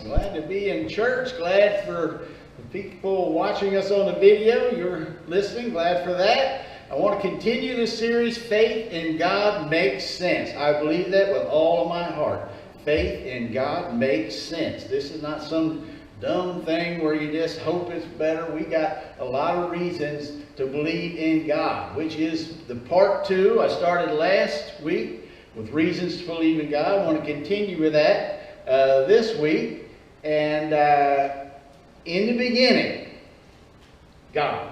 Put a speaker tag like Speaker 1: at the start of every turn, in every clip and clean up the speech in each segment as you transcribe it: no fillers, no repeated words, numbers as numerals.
Speaker 1: Glad to be in church. Glad for the people watching us on the video. You're listening. Glad for that. I want to continue this series, Faith in God Makes Sense. I believe that with all of my heart. Faith in God makes sense. This is not some dumb thing where you just hope it's better. We got a lot of reasons to believe in God, which is the part 2. I started last week with reasons to believe in God. I want to continue with that this week. And in the beginning, God.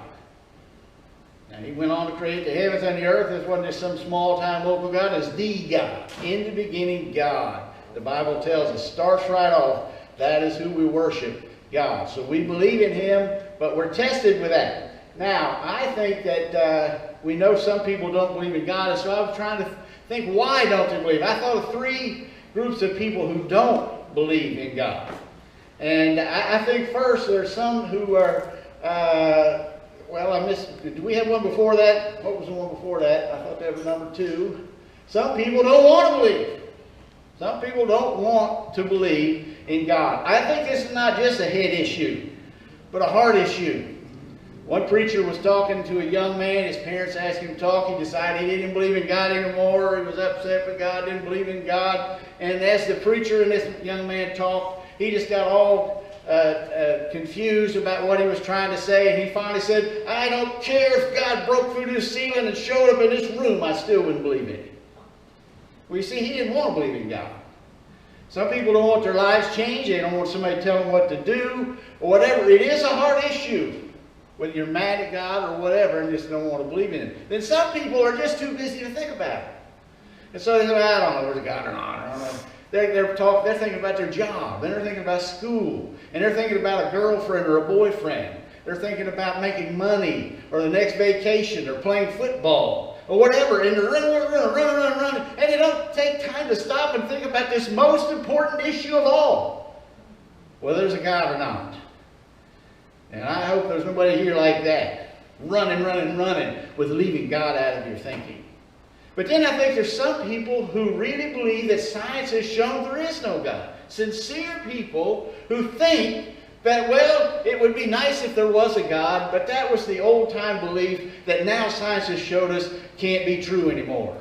Speaker 1: Now he went on to create the heavens and the earth. This wasn't just some small time local God. It's the God. In the beginning, God. The Bible tells us, starts right off, that is who we worship, God. So we believe in Him, but we're tested with that. Now, I think that we know some people don't believe in God, and so I was trying to think, why don't they believe? I thought of 3 groups of people who don't believe in God. And I think first there's some who are, well, I missed, did we have one before that? What was the one before that? I thought that was number 2. Some people don't want to believe. Some people don't want to believe in God. I think this is not just a head issue, but a heart issue. One preacher was talking to a young man. His parents asked him to talk. He decided he didn't believe in God anymore. He was upset with God, didn't believe in God. And as the preacher and this young man talked, he just got all confused about what he was trying to say. And he finally said, I don't care if God broke through this ceiling and showed up in this room, I still wouldn't believe in it. Well, you see, he didn't want to believe in God. Some people don't want their lives changed. They don't want somebody to tell them what to do or whatever. It is a hard issue, whether you're mad at God or whatever and just don't want to believe in Him. Then some people are just too busy to think about it. And so they say, I don't know, there's a God or not. I don't know. They're thinking about their job. Then they're thinking about school. And they're thinking about a girlfriend or a boyfriend. They're thinking about making money or the next vacation or playing football or whatever. And they're running. And they don't take time to stop and think about this most important issue of all. Whether there's a God or not. And I hope there's nobody here like that. Running with leaving God out of your thinking. But then I think there's some people who really believe that science has shown there is no God. Sincere people who think that, well, it would be nice if there was a God, but that was the old-time belief that now science has showed us can't be true anymore.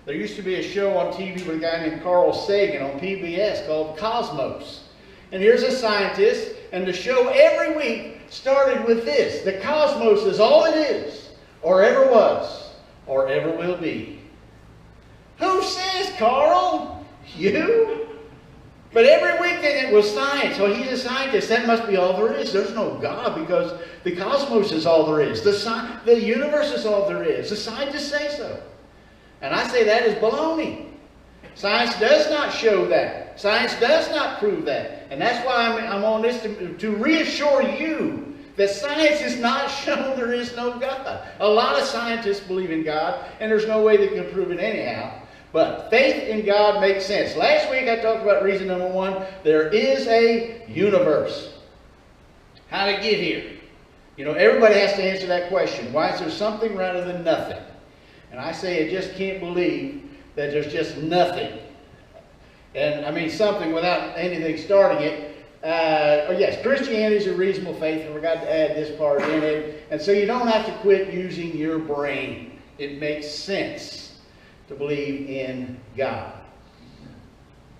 Speaker 1: There used to be a show on TV with a guy named Carl Sagan on PBS called Cosmos. And here's a scientist, and the show every week started with this. The cosmos is all it is, or ever was, or ever will be. Who says, Carl? You? But every week it was science. Well, he's a scientist. That must be all there is. There's no God because the cosmos is all there is. The universe is all there is. The scientists say so. And I say that is baloney. Science does not show that. Science does not prove that. And that's why I'm on this to reassure you that science has not shown there is no God. A lot of scientists believe in God, and there's no way they can prove it anyhow. But faith in God makes sense. Last week I talked about reason number 1. There is a universe. How to get here? You know, everybody has to answer that question. Why is there something rather than nothing? And I say I just can't believe that there's just nothing. And I mean something without anything starting it. Yes, Christianity is a reasonable faith, and we've got to add this part in it. And so you don't have to quit using your brain. It makes sense to believe in God.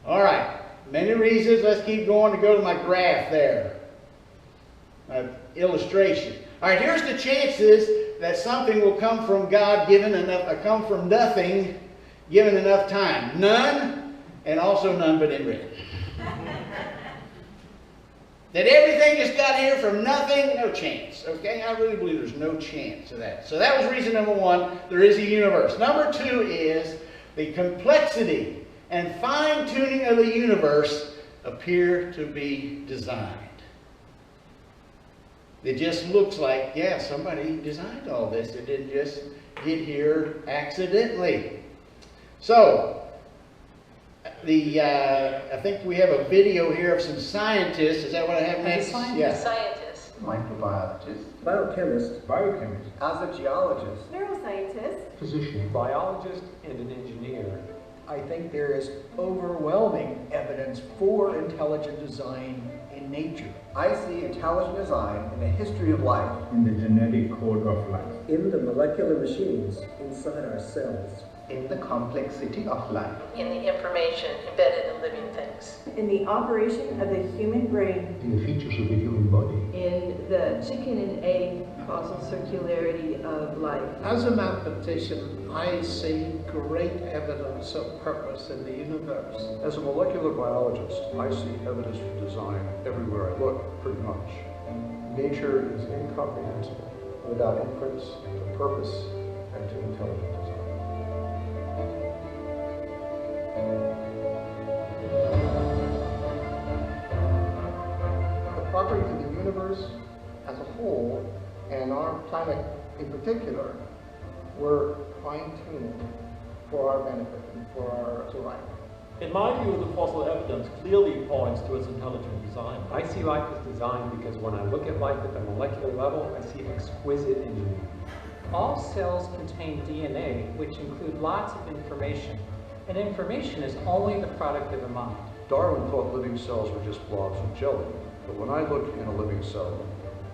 Speaker 1: All right, many reasons. Let's keep going to go to my graph there, my illustration. All right, here's the chances that something will come from God given enough, come from nothing given enough time. None, and also none but in written. That everything just got here from nothing, no chance. Okay, I really believe there's no chance of that. So that was reason number 1. There is a universe. Number 2 is the complexity and fine-tuning of the universe appear to be designed. It just looks like, yeah, somebody designed all this. It didn't just get here accidentally. So, I think we have a video here of some scientists. Is that what I have next?
Speaker 2: Yeah. Scientists.
Speaker 3: Microbiologist.
Speaker 4: Biochemist.
Speaker 3: Biochemist.
Speaker 4: As a geologist.
Speaker 2: Neuroscientist.
Speaker 4: Physician.
Speaker 5: Biologist and an engineer.
Speaker 2: I think there is overwhelming evidence for intelligent design in nature.
Speaker 3: I see intelligent design in the history of life,
Speaker 4: in the genetic code of life,
Speaker 5: in the molecular machines inside our cells,
Speaker 3: in the complexity of life,
Speaker 6: in the information embedded in living things,
Speaker 7: in the operation of the human brain,
Speaker 4: in the features of the human body,
Speaker 7: in the chicken and egg causal circularity of life.
Speaker 8: As a mathematician, I see great evidence of purpose in the universe.
Speaker 9: As a molecular biologist, I see evidence for design everywhere I look, pretty much. Nature is incomprehensible without inference to purpose and to intelligent design.
Speaker 10: The properties of the universe as a whole, and our planet in particular, were fine-tuned for our benefit and for our survival.
Speaker 11: In my view, the fossil evidence clearly points towards intelligent design.
Speaker 12: I see life as design because when I look at life at the molecular level, I see exquisite engineering.
Speaker 13: All cells contain DNA, which include lots of information, and information is only the product of the mind.
Speaker 9: Darwin thought living cells were just blobs of jelly, but when I look in a living cell,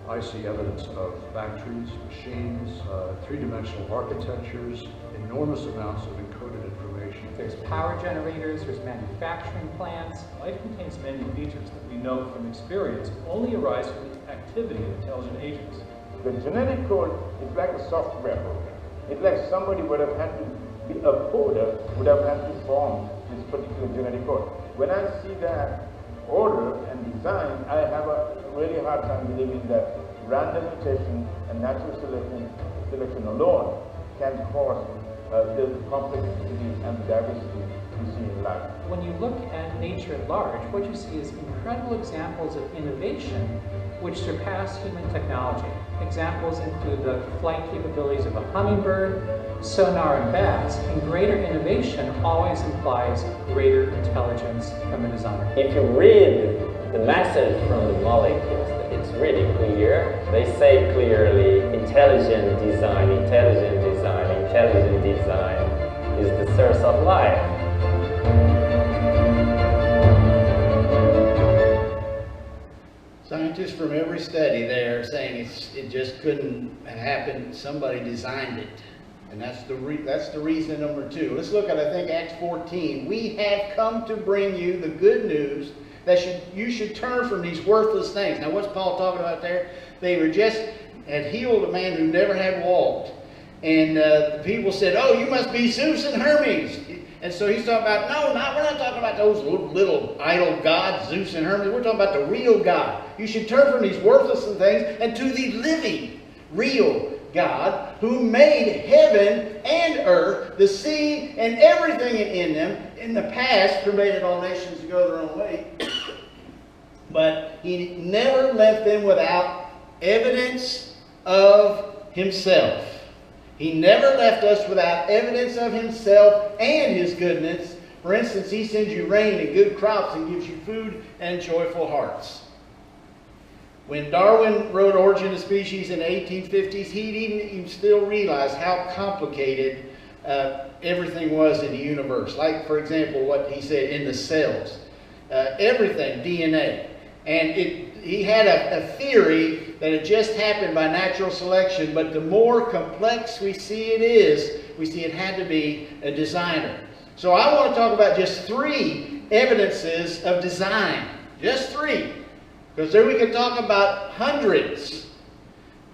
Speaker 9: I see evidence of factories, machines, three-dimensional architectures, enormous amounts of encoded information.
Speaker 13: There's power generators, there's manufacturing plants.
Speaker 11: Life contains many features that we know from experience only arise from the activity of intelligent agents.
Speaker 4: The genetic code is like a software program. It's like somebody would have had to be a coder, would have had to form this particular genetic code. When I see that order and design, I have a really hard time believing that random mutation and natural selection alone can cause the complexity and diversity we see in life.
Speaker 13: When you look at nature at large, what you see is incredible examples of innovation which surpass human technology. Examples include the flight capabilities of a hummingbird, sonar in bats, and greater innovation always implies greater intelligence from a designer.
Speaker 14: If you read the message from the molecules, it's really clear. They say clearly, intelligent design, intelligent design, intelligent design is the source of life.
Speaker 1: Scientists from every study there are saying it just couldn't happen. Somebody designed it. And that's the reason number 2. Let's look at, I think, Acts 14. We have come to bring you the good news that you should turn from these worthless things. Now, what's Paul talking about there? They had healed a man who never had walked. And the people said, oh, you must be Zeus and Hermes. And so he's talking about, no, we're not talking about those little idol gods, Zeus and Hermes. We're talking about the real God. You should turn from these worthless things and to the living, real God, who made heaven and earth, the sea, and everything in them. In the past, permitted all nations to go their own way. But he never left them without evidence of himself. He never left us without evidence of himself and his goodness. For instance, he sends you rain and good crops and gives you food and joyful hearts. When Darwin wrote Origin of Species in the 1850s, he didn't even still realize how complicated everything was in the universe. Like, for example, what he said in the cells. Everything, DNA. And he had a theory that it just happened by natural selection, but the more complex we see it is, we see it had to be a designer. So I want to talk about just 3 evidences of design. Just 3. Because there we could talk about hundreds,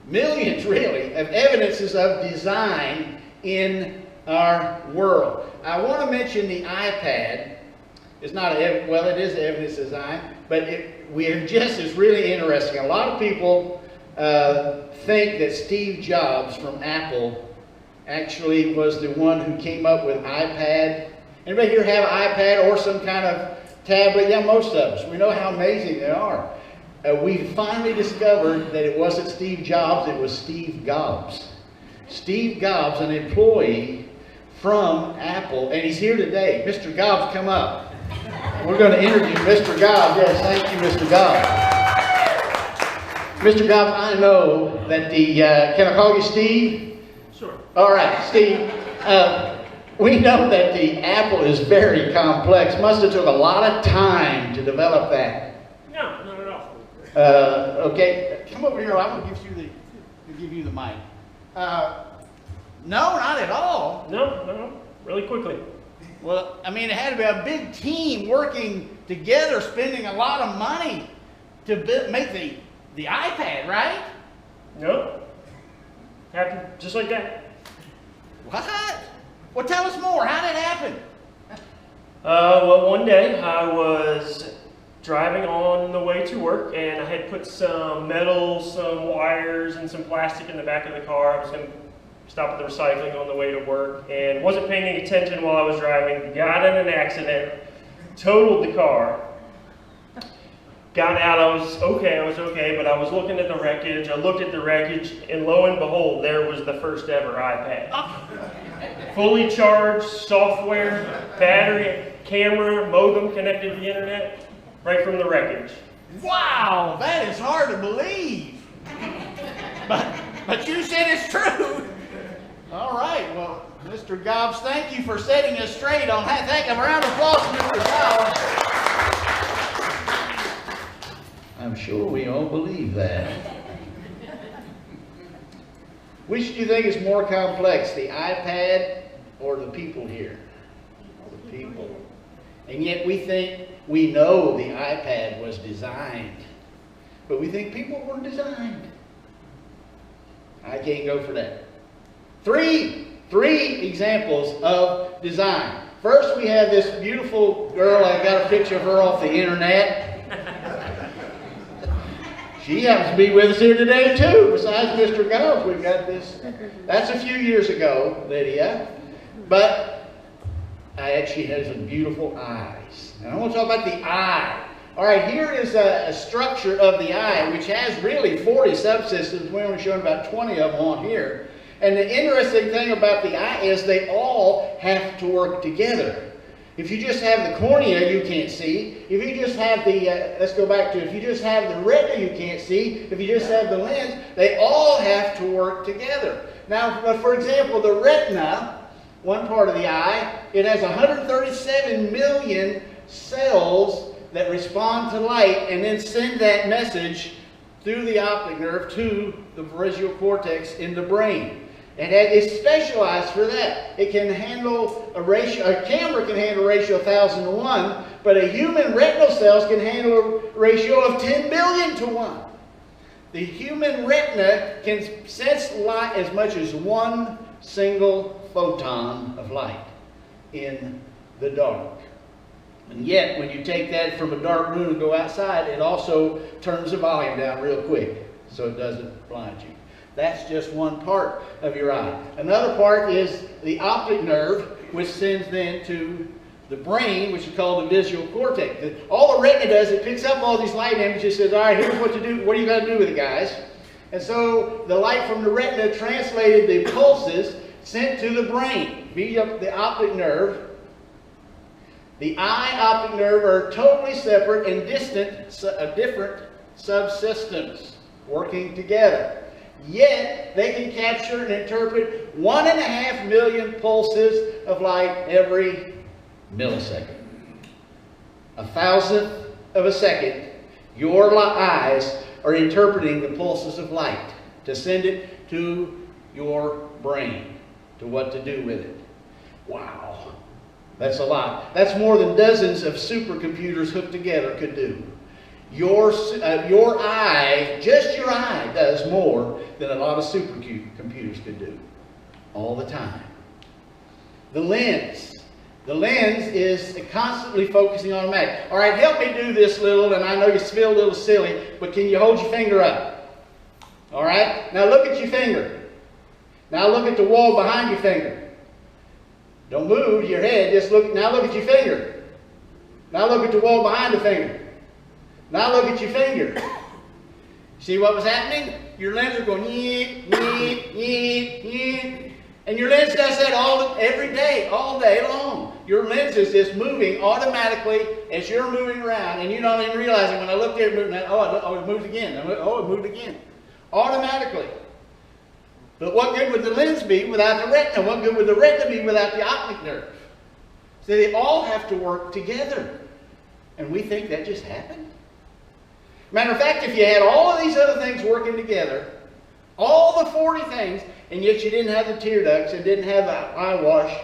Speaker 1: millions really, of evidences of design in our world. I want to mention the iPad. It's not, well, it is evidence of design, but it's really interesting. A lot of people think that Steve Jobs from Apple actually was the one who came up with iPad. Anybody here have an iPad or some kind of tablet? Yeah, most of us. We know how amazing they are. We finally discovered that it wasn't Steve Jobs, it was Steve Gobbs. Steve Gobbs, an employee from Apple, and he's here today. Mr. Gobbs, come up. We're going to interview Mr. Gobbs. Yes, thank you, Mr. Gobbs. Mr. Gobbs, I know that can I call you Steve?
Speaker 11: Sure.
Speaker 1: All right, Steve. We know that the apple is very complex. Must have took a lot of time to develop that.
Speaker 15: No, not at all.
Speaker 1: Okay, come over here. I'm going to give you the mic. No, not at all.
Speaker 15: No, really quickly.
Speaker 1: Well, I mean, it had to be a big team working together, spending a lot of money to make the iPad, right?
Speaker 15: No. Happened just like that.
Speaker 1: What? Well, tell us more. How did it happen?
Speaker 15: Well, one day I was driving on the way to work, and I had put some metal, some wires, and some plastic in the back of the car. I was going to stop at the recycling on the way to work, and wasn't paying any attention while I was driving. Got in an accident, totaled the car. Got out, I was okay, but I was looking at the wreckage. I looked at the wreckage, and lo and behold, there was the first ever iPad. Fully charged, software, battery, camera, modem connected to the internet, right from the wreckage.
Speaker 1: Wow, that is hard to believe. But you said it's true. All right, well, Mr. Gobbs, thank you for setting us straight on that. Thank you. A round of applause for Mr. Gobbs. I'm sure we all believe that. Which do you think is more complex, the iPad or the people here? The people. And yet we know the iPad was designed, but we think people were designed. I can't go for that. Three examples of design. First, we have this beautiful girl. I got a picture of her off the internet. She happens to be with us here today too. Besides Mr. Gobbs, we've got this. That's a few years ago, Lydia. But she has some beautiful eyes. And I want to talk about the eye. All right, here is a structure of the eye, which has really 40 subsystems. We're only showing about 20 of them on here. And the interesting thing about the eye is they all have to work together. If you just have the cornea, you can't see. If you just have the, let's go back to, if you just have the retina, you can't see. If you just have the lens, they all have to work together. Now, for example, the retina, one part of the eye, it has 137 million cells that respond to light and then send that message through the optic nerve to the visual cortex in the brain. And it's specialized for that. It can handle a ratio, a camera can handle a ratio of 1,000 to 1, but a human retinal cells can handle a ratio of 10 billion to 1. The human retina can sense light as much as one single photon of light in the dark. And yet, when you take that from a dark room and go outside, it also turns the volume down real quick so it doesn't blind you. That's just one part of your eye. Another part is the optic nerve, which sends then to the brain, which is called the visual cortex. All the retina does, it picks up all these light images, says, all right, here's what to do. What are you going to do with it, guys? And so the light from the retina translated the pulses sent to the brain via the optic nerve. The eye optic nerve are totally separate and different subsystems working together. Yet, they can capture and interpret 1.5 million pulses of light every millisecond. 1,000th of a second, your eyes are interpreting the pulses of light to send it to your brain, to what to do with it. Wow, that's a lot. That's more than dozens of supercomputers hooked together could do. Your eye, just your eye, does more than a lot of supercomputers could do all the time. The lens. The lens is constantly focusing on a mag. All right, help me do this little, and I know you feel a little silly, but can you hold your finger up? All right, now look at your finger. Now look at the wall behind your finger. Don't move your head, just look. Now look at your finger. Now look at the wall behind the finger. Now look at your finger. See what was happening? Your lens is going yeet, yeet, yeet, yeet. And your lens does that every day, all day long. Your lens is just moving automatically as you're moving around, and you don't even realize it. When I looked at it, moving, oh, it moved again. Oh, it moved again. Automatically. But what good would the lens be without the retina? What good would the retina be without the optic nerve? So they all have to work together. And we think that just happened? Matter of fact, if you had all of these other things working together, all the 40 things, and yet you didn't have the tear ducts and didn't have the eye wash,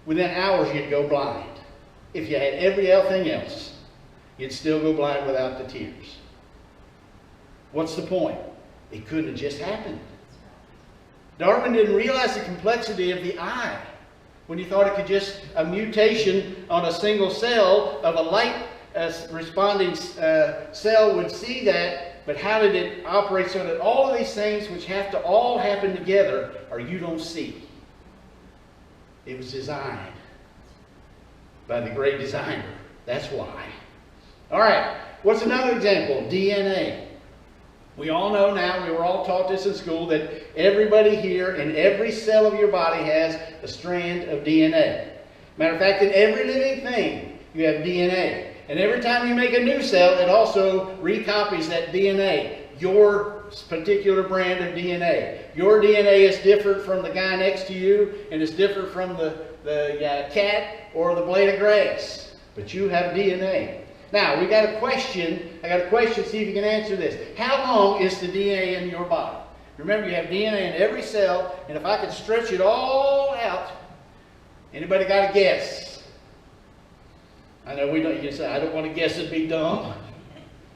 Speaker 1: within hours you'd go blind. If you had everything else, you'd still go blind without the tears. What's the point? It couldn't have just happened. Darwin didn't realize the complexity of the eye when he thought it could just, a mutation on a single cell of a light responding cell would see that, but how did it operate so that all of these things which have to all happen together or you don't see? It was designed by the great designer. That's why. All right, what's another example? DNA. We all know now, we were all taught this in school, that everybody here in every cell of your body has a strand of DNA. Matter of fact, in every living thing, you have DNA. And every time you make a new cell, it also recopies that DNA, your particular brand of DNA. Your DNA is different from the guy next to you, and it's different from the cat or the blade of grass. But you have DNA. Now, we got a question. I got a question, see if you can answer this. How long is the DNA in your body? Remember, you have DNA in every cell, and if I could stretch it all out, anybody got a guess? I know we don't, you can say, I don't want to guess and be dumb.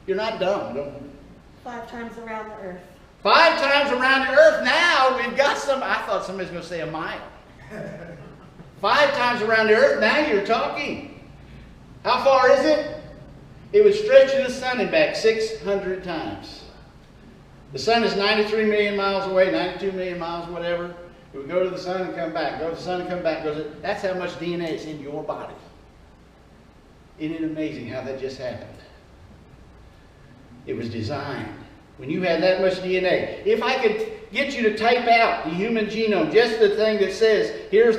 Speaker 1: You're not dumb.
Speaker 16: 5 times around the earth.
Speaker 1: 5 times around the earth. Now we've got some, I thought somebody was going to say a mile. 5 times around the earth, now you're talking. How far is it? It would stretch to the sun and back 600 times. The sun is 93 million miles away, 92 million miles, whatever. It would go to the sun and come back, go to the sun and come back. That's how much DNA is in your body. Isn't it amazing how that just happened? It was designed. When you had that much DNA, if I could get you to type out the human genome, just the thing that says, here's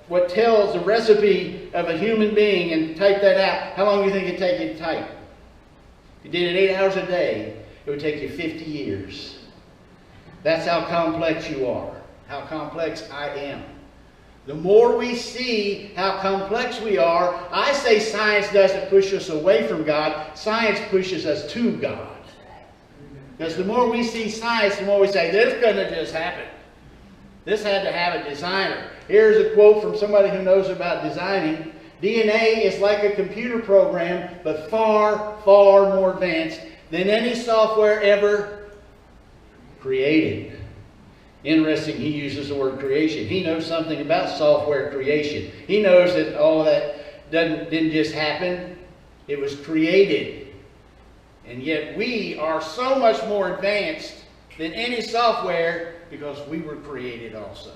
Speaker 1: what tells the recipe of a human being, and type that out, how long do you think it'd take you to type? If you did it 8 hours a day, it would take you 50 years. That's how complex you are, how complex I am. The more we see how complex we are, I say science doesn't push us away from God, science pushes us to God. Because the more we see science, the more we say, this couldn't have just happened. This had to have a designer. Here's a quote from somebody who knows about designing. DNA is like a computer program, but far, far more advanced than any software ever created. Interesting, he uses the word creation. He knows something about software creation. He knows that all of that didn't just happen. It was created. And yet we are so much more advanced than any software because we were created also.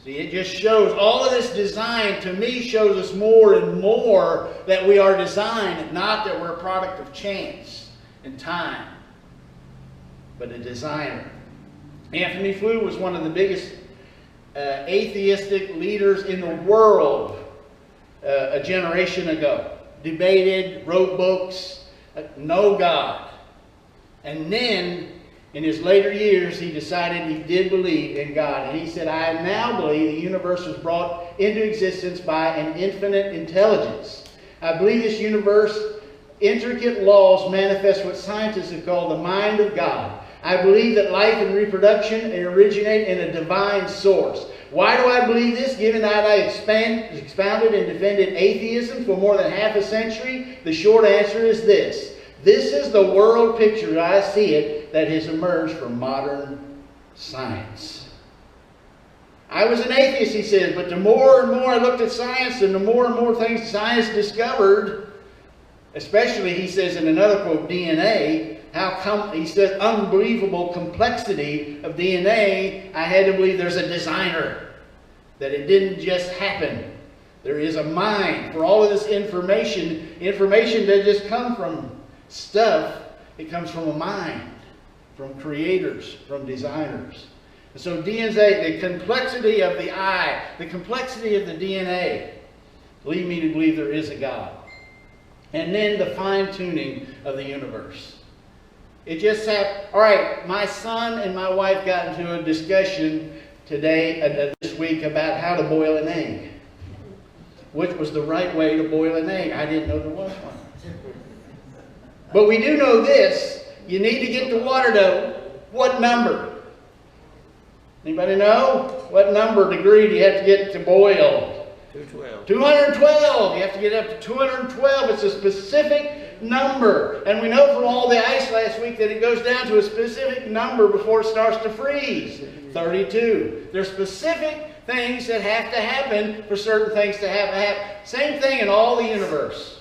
Speaker 1: See, it just shows, all of this design to me shows us more and more that we are designed, not that we're a product of chance and time, but a designer. Anthony Flew was one of the biggest atheistic leaders in the world a generation ago. Debated, wrote books, no God. And then, in his later years, he decided he did believe in God. And he said, I now believe the universe was brought into existence by an infinite intelligence. I believe this universe, intricate laws manifest what scientists have called the mind of God. I believe that life and reproduction originate in a divine source. Why do I believe this? Given that I expounded and defended atheism for more than half a century, the short answer is this. This is the world picture, I see it, that has emerged from modern science. I was an atheist, he says, but the more and more I looked at science and the more things science discovered, especially, he says in another quote, DNA, he says, unbelievable complexity of DNA, I had to believe there's a designer, that it didn't just happen. There is a mind for all of this information. Information doesn't just come from stuff, it comes from a mind, from creators, from designers. And so DNA, the complexity of the eye, the complexity of the DNA, lead me to believe there is a God. And then the fine-tuning of the universe. It just happened. All right, my son and my wife got into a discussion this week about how to boil an egg. Which was the right way to boil an egg. I didn't know there was one. But we do know this. You need to get the water to what number? Anybody know? What number degree do you have to get to boil?
Speaker 8: 212.
Speaker 1: 212. You have to get up to 212. It's a specific number. And we know from all the ice last week that it goes down to a specific number before it starts to freeze. 32. There's specific things that have to happen for certain things to happen. Same thing in all the universe.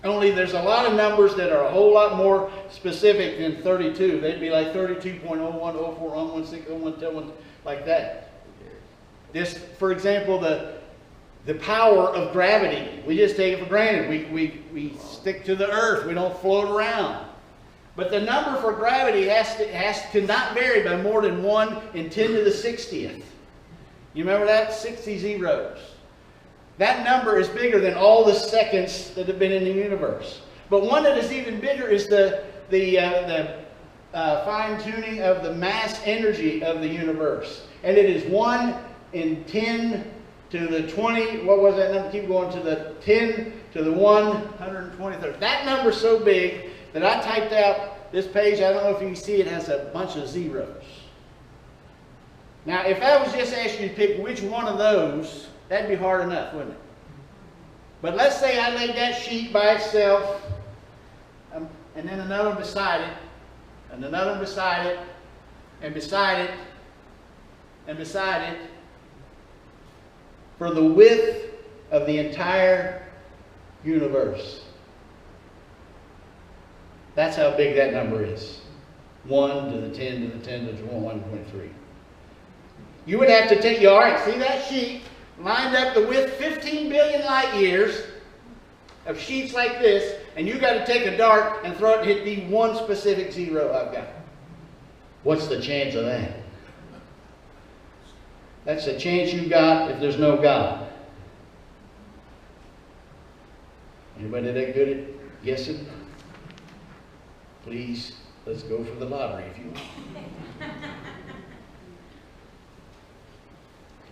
Speaker 1: Only there's a lot of numbers that are a whole lot more specific than 32. They'd be like 32.0104, like that. This, for example, the power of gravity. We just take it for granted. We stick to the earth. We don't float around. But the number for gravity cannot vary by more than 1 in 10 to the 60th. You remember that? 60 zeros. That number is bigger than all the seconds that have been in the universe. But one that is even bigger is the fine-tuning of the mass energy of the universe. And it is 1 in 10 to the 20, what was that number? Keep going, to the 10 to the 123rd. That number is so big that I typed out this page. I don't know if you can see it has a bunch of zeros. Now, if I was just asking you to pick which one of those, that'd be hard enough, wouldn't it? But let's say I laid that sheet by itself, and then another one beside it, and another one beside it, and beside it, and beside it, for the width of the entire universe. That's how big that number is. 1 to the 10 to the 10 to the 1.3. You would have to take, all right, see that sheet, lined up the width 15 billion light years of sheets like this, and you got to take a dart and throw it and hit the one specific zero I've got. What's the chance of that? That's the chance you got if there's no God. Anybody that good at guessing? Please, let's go for the lottery if you want.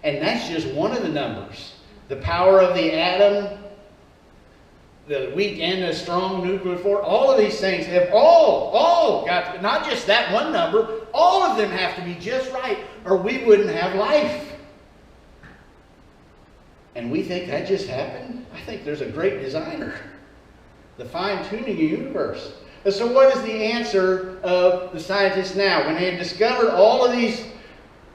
Speaker 1: And that's just one of the numbers. The power of the atom, the weak and the strong nuclear force, all of these things have all got to, not just that one number, all of them have to be just right, or we wouldn't have life. And we think that just happened? I think there's a great designer. The fine-tuning of the universe. And so what is the answer of the scientists now? When they have discovered all of these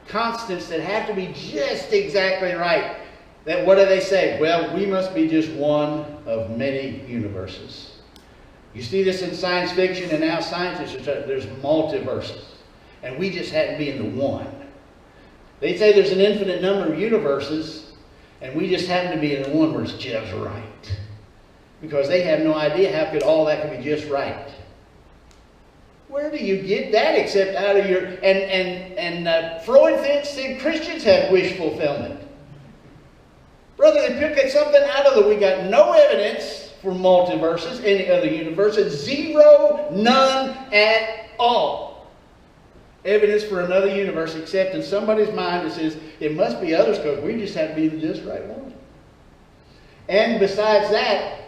Speaker 1: constants that have to be just exactly right, that what do they say? Well, we must be just one of many universes. You see this in science fiction, and now scientists are saying there's multiverses, and we just happen to be in the one. They say there's an infinite number of universes, and we just happen to be in the one where it's just right. Because they have no idea how could all that could be just right. Where do you get that except out of your... Freud said Christians have wish fulfillment. Brother, they picked something out of we got no evidence for multiverses, any other universes. Zero, none at all. Evidence for another universe except in somebody's mind that says it must be others because we just have to be the just right one. And besides that,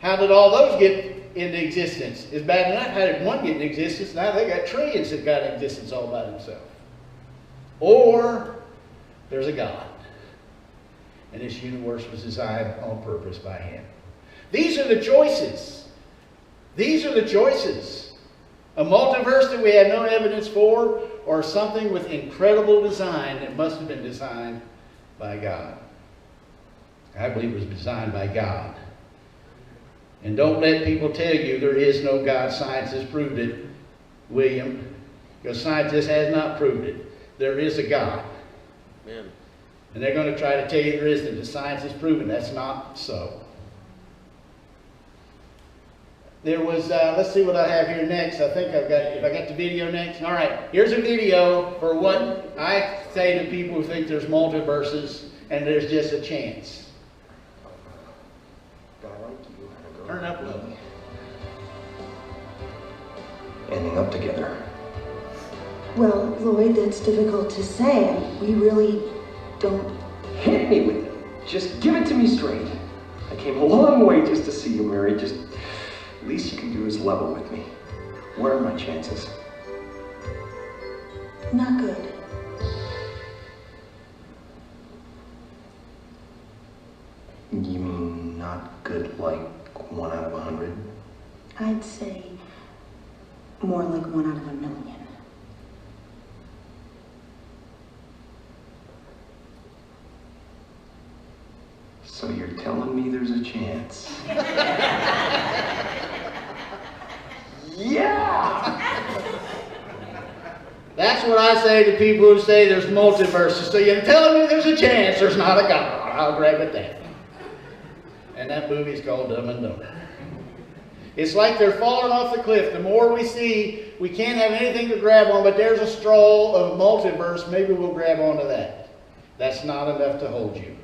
Speaker 1: how did all those get into existence? It's bad enough how did one get into existence, now they got trillions that got into existence all by themselves. Or there's a God. And this universe was designed on purpose by Him. These are the choices. These are the choices. A multiverse that we have no evidence for, or something with incredible design that must have been designed by God. I believe it was designed by God. And don't let people tell you there is no God. Science has proved it, William. Because scientists has not proved it. There is a God.
Speaker 8: Amen.
Speaker 1: And they're going to try to tell you there isn't. The science has proven that's not so. There was, let's see what I have here next. I think I've got, if I got the video next. All right, here's a video for what I say to people who think there's multiverses and there's just a chance. Turn up a little.
Speaker 17: growing up together.
Speaker 18: Well, Lloyd, that's difficult to say. We really don't...
Speaker 17: Hit me with it. Just give it to me straight. I came a long way just to see you married. Just, least you can do is level with me. What are my chances?
Speaker 18: Not good.
Speaker 17: You mean not good like 1 out of 100?
Speaker 18: I'd say more like 1 out of 1,000,000.
Speaker 17: So you're telling me there's a chance? Yeah!
Speaker 1: That's what I say to people who say there's multiverses. So you're telling me there's a chance there's not a God. I'll grab at that. And that movie's called Dumb and Dumber. It's like they're falling off the cliff. The more we see, we can't have anything to grab on, but there's a straw of multiverse. Maybe we'll grab onto that. That's not enough to hold you.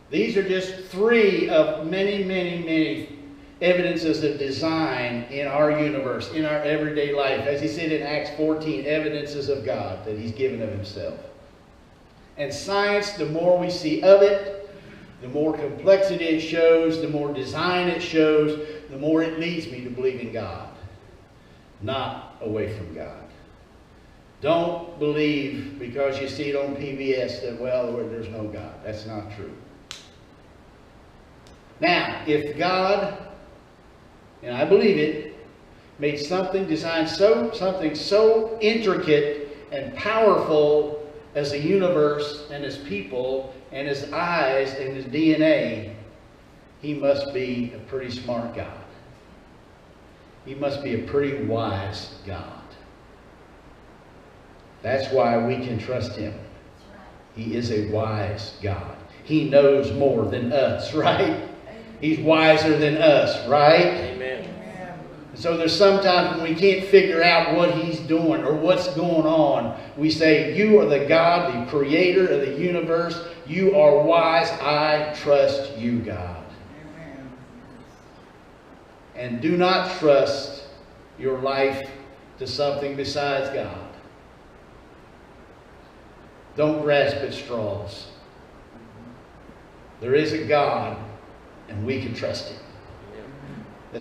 Speaker 1: These are just 3 of many, many, many evidences of design in our universe, in our everyday life. As he said in Acts 14, evidences of God that he's given of himself. And science, the more we see of it, the more complexity it shows, the more design it shows, the more it leads me to believe in God, not away from God. Don't believe because you see it on PBS that, well, there's no God. That's not true. Now, if God, and I believe it, made something, designed something so intricate and powerful as the universe and his people and his eyes and his DNA, he must be a pretty smart God. He must be a pretty wise God. That's why we can trust him. He is a wise God. He knows more than us, right? He's wiser than us, right?
Speaker 15: Amen.
Speaker 1: So there's sometimes when we can't figure out what he's doing or what's going on, we say, you are the God, the creator of the universe. You are wise. I trust you, God. Amen. And do not trust your life to something besides God. Don't grasp at straws. There is a God, and we can trust him.